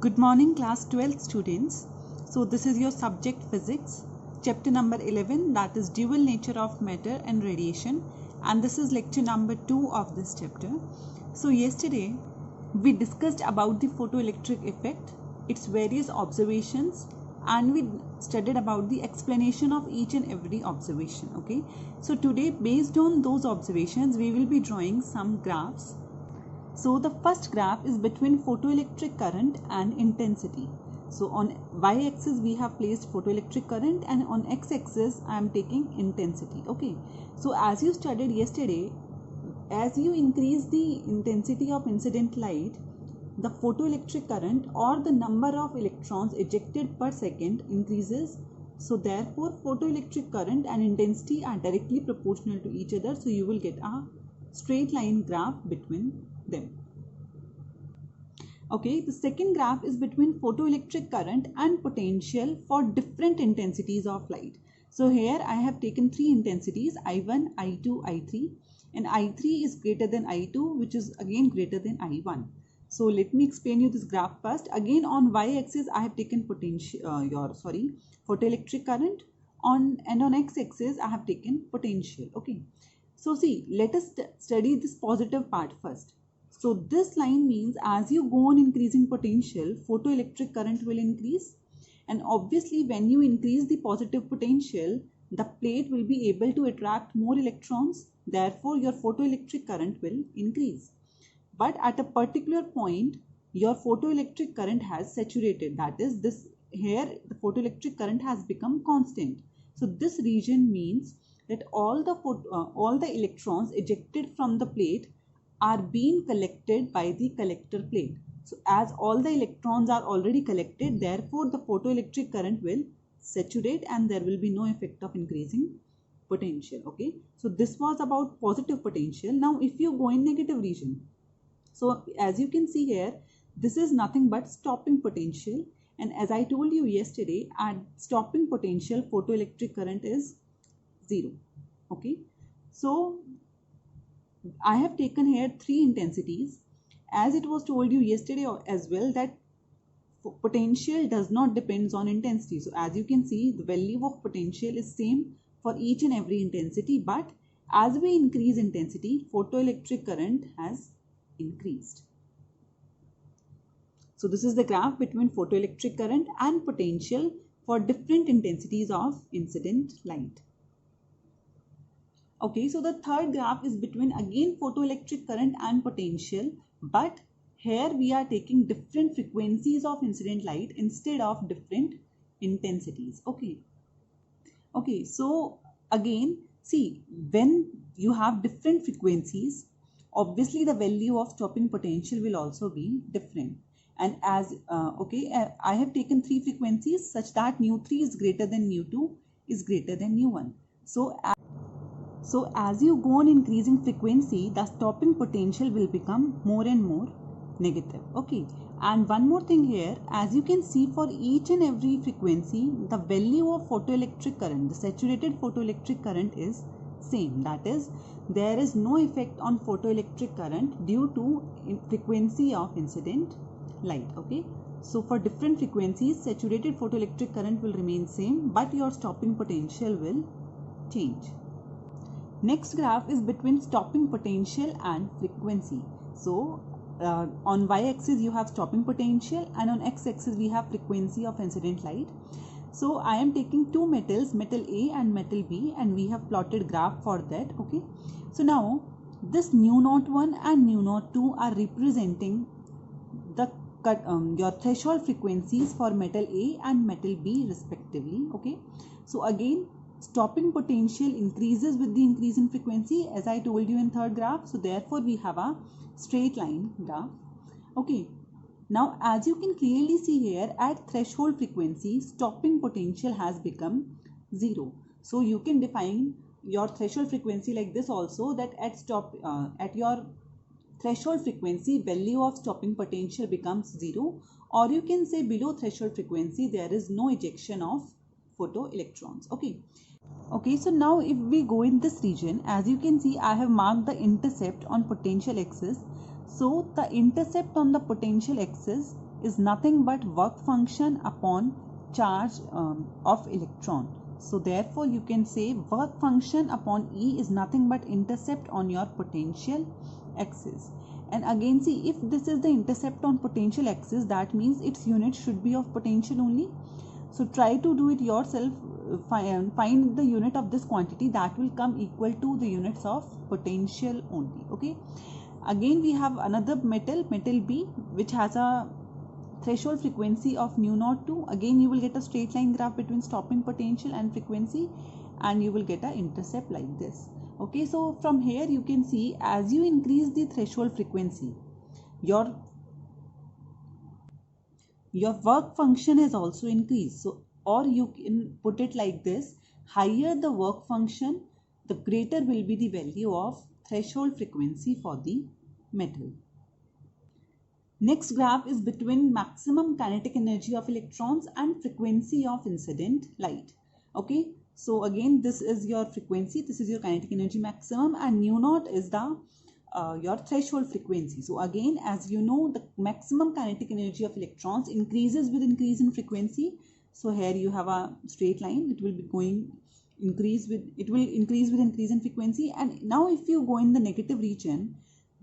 Good morning class 12th students. So this is your subject physics, chapter number 11, that is dual nature of matter and radiation, and this is lecture number 2 of this chapter. So yesterday we discussed about the photoelectric effect, its various observations, and we studied about the explanation of each and every observation. Okay, so today based on those observations we will be drawing some graphs. So the first graph is between photoelectric current and intensity. So on y-axis we have placed photoelectric current and on x-axis I am taking intensity. Okay. So as you studied yesterday, as you increase the intensity of incident light, the photoelectric current or the number of electrons ejected per second increases. So therefore photoelectric current and intensity are directly proportional to each other. So you will get a straight line graph between them. Okay, the second graph is between photoelectric current and potential for different intensities of light. So here I have taken three intensities, I1, I2, I3, and I3 is greater than I2, which is again greater than I1. So let me explain you this graph first. Again on y-axis I have taken photoelectric current, and on x-axis I have taken potential. Okay, so see, let us study this positive part first. So this line means as you go on increasing potential, photoelectric current will increase, and obviously when you increase the positive potential, the plate will be able to attract more electrons, therefore your photoelectric current will increase. But at a particular point, your photoelectric current has saturated, that is this here the photoelectric current has become constant. So this region means that all the electrons ejected from the plate are being collected by the collector plate. So as all the electrons are already collected, therefore the photoelectric current will saturate and there will be no effect of increasing potential. Okay, so this was about positive potential. Now if you go in negative region, so as you can see here, this is nothing but stopping potential, and as I told you yesterday, at stopping potential photoelectric current is 0. Okay, so I have taken here three intensities. As it was told you yesterday as well, that potential does not depend on intensity. So as you can see, the value of potential is same for each and every intensity, but as we increase intensity, photoelectric current has increased. So this is the graph between photoelectric current and potential for different intensities of incident light. Okay, so the third graph is between again photoelectric current and potential, but here we are taking different frequencies of incident light instead of different intensities. Okay, so again see, when you have different frequencies, obviously the value of stopping potential will also be different. And as I have taken three frequencies such that nu3 is greater than nu2 is greater than nu1. So as you go on increasing frequency, the stopping potential will become more and more negative. Okay, and one more thing here, as you can see, for each and every frequency, the value of photoelectric current, the saturated photoelectric current is same. That is, there is no effect on photoelectric current due to frequency of incident light. Okay, so for different frequencies, saturated photoelectric current will remain same, but your stopping potential will change. Next graph is between stopping potential and frequency. So on y-axis you have stopping potential and on x-axis we have frequency of incident light. So I am taking two metals, metal A and metal B, and we have plotted graph for that. Okay, so now this nu01 and nu02 are representing the your threshold frequencies for metal A and metal B respectively. Okay, so again stopping potential increases with the increase in frequency as I told you in third graph. So therefore we have a straight line graph. Okay, now as you can clearly see here, at threshold frequency stopping potential has become 0. So you can define your threshold frequency like this also, that at your threshold frequency value of stopping potential becomes 0, or you can say below threshold frequency there is no ejection of photoelectrons. Okay, so now if we go in this region, as you can see, I have marked the intercept on potential axis. So the intercept on the potential axis is nothing but work function upon charge of electron. So therefore you can say work function upon E is nothing but intercept on your potential axis. And again, see, if this is the intercept on potential axis, that means its unit should be of potential only. So try to do it yourself. Find the unit of this quantity that will come equal to the units of potential only. Okay. Again, we have another metal B, which has a threshold frequency of nu naught 2. Again, you will get a straight line graph between stopping potential and frequency, and you will get an intercept like this. Okay, so from here you can see, as you increase the threshold frequency, your work function has also increased. So, or you can put it like this: higher the work function, the greater will be the value of threshold frequency for the metal. Next graph is between maximum kinetic energy of electrons and frequency of incident light. Okay, so again, this is your frequency, this is your kinetic energy maximum, and nu naught is the your threshold frequency. So again, as you know, the maximum kinetic energy of electrons increases with increase in frequency. So here you have a straight line, it will be going increase with increase in frequency. And now if you go in the negative region,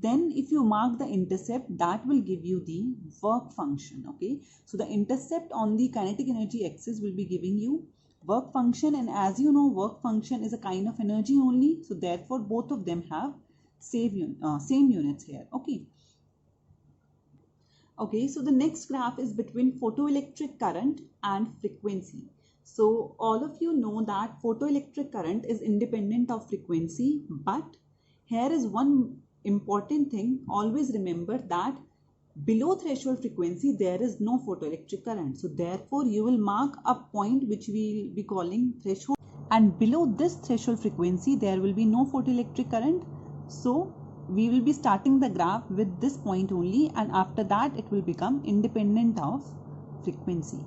then if you mark the intercept, that will give you the work function. Okay, so the intercept on the kinetic energy axis will be giving you work function, and as you know, work function is a kind of energy only, so therefore both of them have same units here. Okay, so the next graph is between photoelectric current and frequency. So all of you know that photoelectric current is independent of frequency, but here is one important thing. Always remember that below threshold frequency there is no photoelectric current. So therefore you will mark a point which we will be calling threshold, and below this threshold frequency there will be no photoelectric current. So we will be starting the graph with this point only, and after that it will become independent of frequency.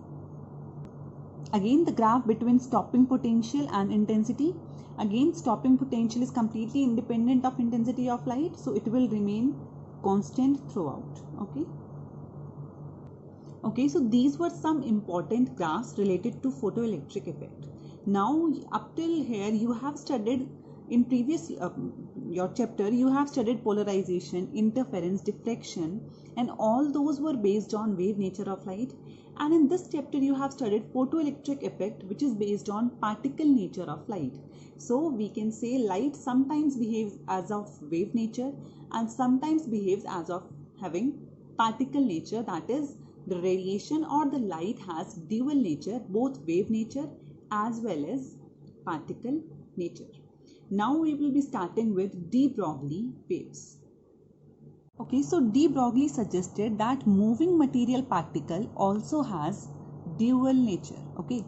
Again, the graph between stopping potential and intensity. Again, stopping potential is completely independent of intensity of light, so it will remain constant throughout. Okay, so these were some important graphs related to photoelectric effect. Now up till here you have studied in previous your chapter, you have studied polarization, interference, diffraction, and all those were based on wave nature of light. And in this chapter you have studied photoelectric effect, which is based on particle nature of light. So we can say light sometimes behaves as of wave nature and sometimes behaves as of having particle nature, that is, the radiation or the light has dual nature, both wave nature as well as particle nature. Now we will be starting with de Broglie waves. Okay, so de Broglie suggested that moving material particle also has dual nature. Okay,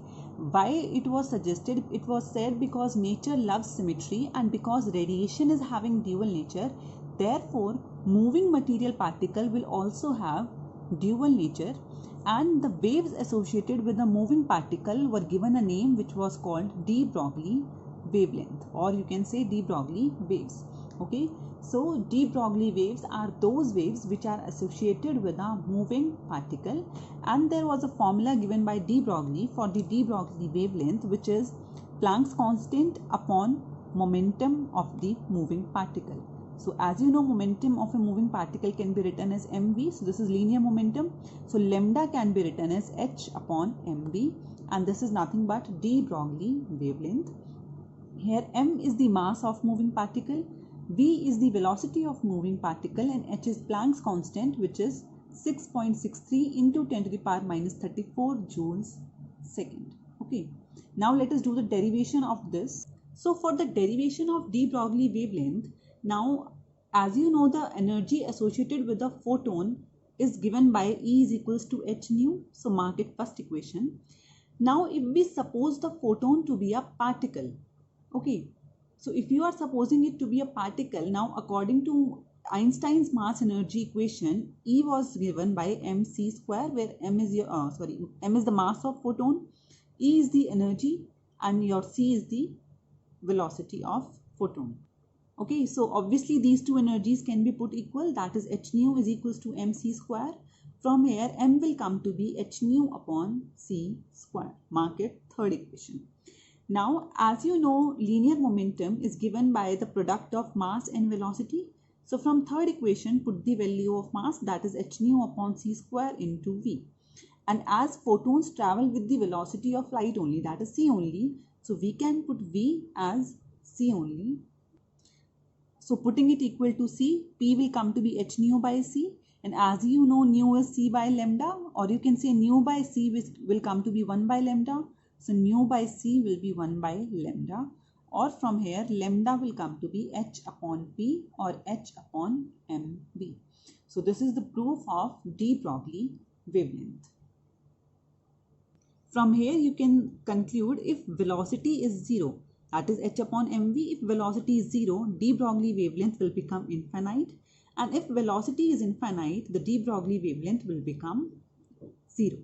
why it was suggested? It was said because nature loves symmetry, and because radiation is having dual nature, therefore moving material particle will also have dual nature, and the waves associated with the moving particle were given a name which was called de Broglie wavelength, or you can say de Broglie waves. Okay, so de Broglie waves are those waves which are associated with a moving particle, and there was a formula given by de Broglie for the de Broglie wavelength, which is Planck's constant upon momentum of the moving particle. So as you know, momentum of a moving particle can be written as mv. So this is linear momentum. So lambda can be written as h upon mv, and this is nothing but de Broglie wavelength. Here m is the mass of moving particle, v is the velocity of moving particle, and h is Planck's constant, which is 6.63 into 10 to the power minus 34 joules second. Okay, now let us do the derivation of this. So for the derivation of de Broglie wavelength, now as you know, the energy associated with the photon is given by E is equals to h nu. So mark it first equation. Now if we suppose the photon to be a particle, okay, so if you are supposing it to be a particle, now according to Einstein's mass energy equation, E was given by mc square, where m is your m is the mass of photon, E is the energy, and your c is the velocity of photon. Okay, so obviously these two energies can be put equal, that is h nu is equals to mc square. From here, m will come to be h nu upon c square. Mark it, third equation. Now, as you know, linear momentum is given by the product of mass and velocity. So from third equation, put the value of mass, that is h nu upon c square into v. And as photons travel with the velocity of light only, that is c only, so we can put v as c only. So putting it equal to c, p will come to be h nu by c. And as you know, nu is c by lambda, or you can say nu by c will come to be 1 by lambda. So nu by c will be 1 by lambda, or from here lambda will come to be h upon p or h upon mv. So this is the proof of de Broglie wavelength. From here you can conclude if velocity is 0, that is h upon mv, if velocity is 0, de Broglie wavelength will become infinite, and if velocity is infinite, the de Broglie wavelength will become 0.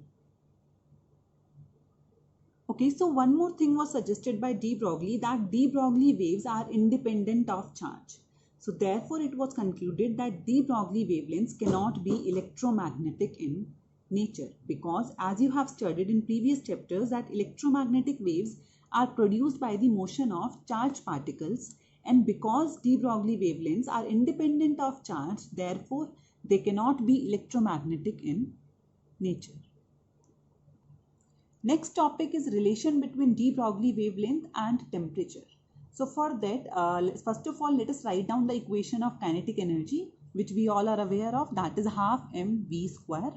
Okay, so one more thing was suggested by de Broglie, that de Broglie waves are independent of charge. So therefore it was concluded that de Broglie wavelengths cannot be electromagnetic in nature, because as you have studied in previous chapters that electromagnetic waves are produced by the motion of charged particles, and because de Broglie wavelengths are independent of charge, therefore they cannot be electromagnetic in nature. Next topic is relation between de Broglie wavelength and temperature. So for that, first of all, let us write down the equation of kinetic energy, which we all are aware of, that is half mv square.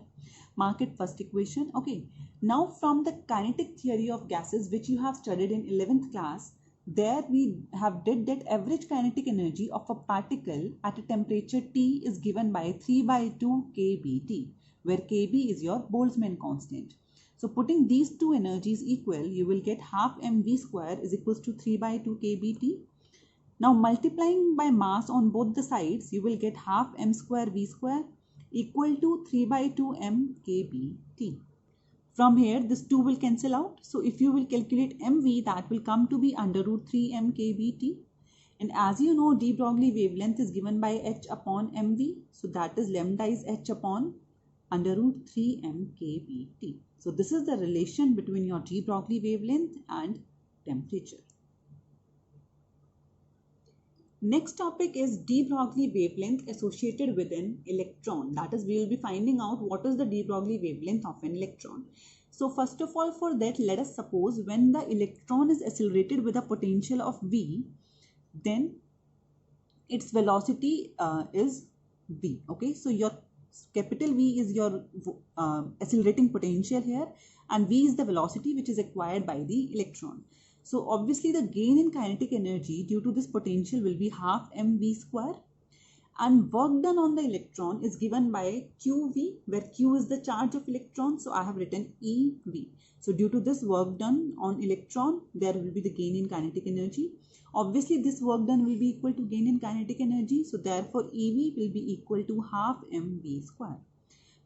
Mark it, first equation. Okay. Now from the kinetic theory of gases, which you have studied in 11th class, there we have did that average kinetic energy of a particle at a temperature T is given by 3 by 2 kBT, where kB is your Boltzmann constant. So putting these two energies equal, you will get half mv square is equals to 3 by 2 kBT. Now multiplying by mass on both the sides, you will get half m square v square equal to 3 by 2 m kBT. From here, this 2 will cancel out. So if you will calculate mv, that will come to be under root 3 m kBT. And as you know, de Broglie wavelength is given by h upon mv. So that is lambda is h upon under root 3 m kBT. So this is the relation between your de Broglie wavelength and temperature. Next topic is de Broglie wavelength associated with an electron. That is, we will be finding out what is the de Broglie wavelength of an electron. So first of all, for that, let us suppose when the electron is accelerated with a potential of v, then its velocity is v. Okay, so your capital V is your accelerating potential here, and v is the velocity which is acquired by the electron. So obviously the gain in kinetic energy due to this potential will be half mv square, and work done on the electron is given by qv, where q is the charge of electron. So I have written ev. So due to this work done on electron, there will be the gain in kinetic energy. Obviously this work done will be equal to gain in kinetic energy. So therefore ev will be equal to half mv square.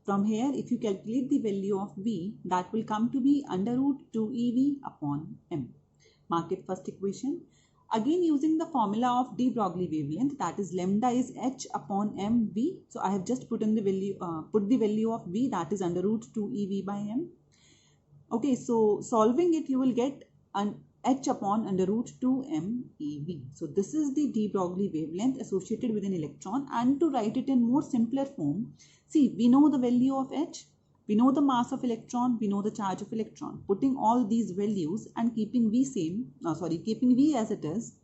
From here, if you calculate the value of v, that will come to be under root 2 ev upon m. Mark it, first equation. Again using the formula of de Broglie wavelength, that is lambda is h upon mv. So I have just put in the value, put the value of v, that is under root 2 ev by m. Okay, so solving it, you will get an h upon under root 2 m ev. So this is the de Broglie wavelength associated with an electron. And to write it in more simpler form, see, we know the value of h, we know the mass of electron, we know the charge of electron. Putting all these values and keeping v keeping v as it is,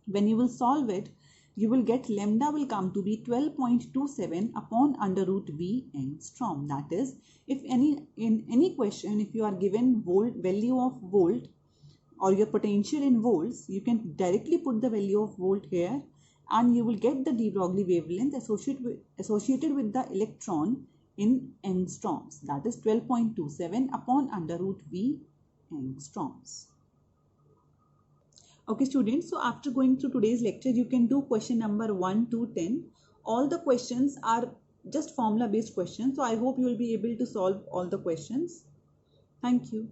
when you will solve it, you will get lambda will come to be 12.27 upon under root v angstrom. That is, if in any question, if you are given value of volt or your potential in volts, you can directly put the value of volt here, and you will get the de Broglie wavelength associated with the electron in angstroms, that is 12.27 upon under root v angstroms. Okay students, so after going through today's lecture, you can do question number 1 to 10. All the questions are just formula based questions, so I hope you will be able to solve all the questions. Thank you.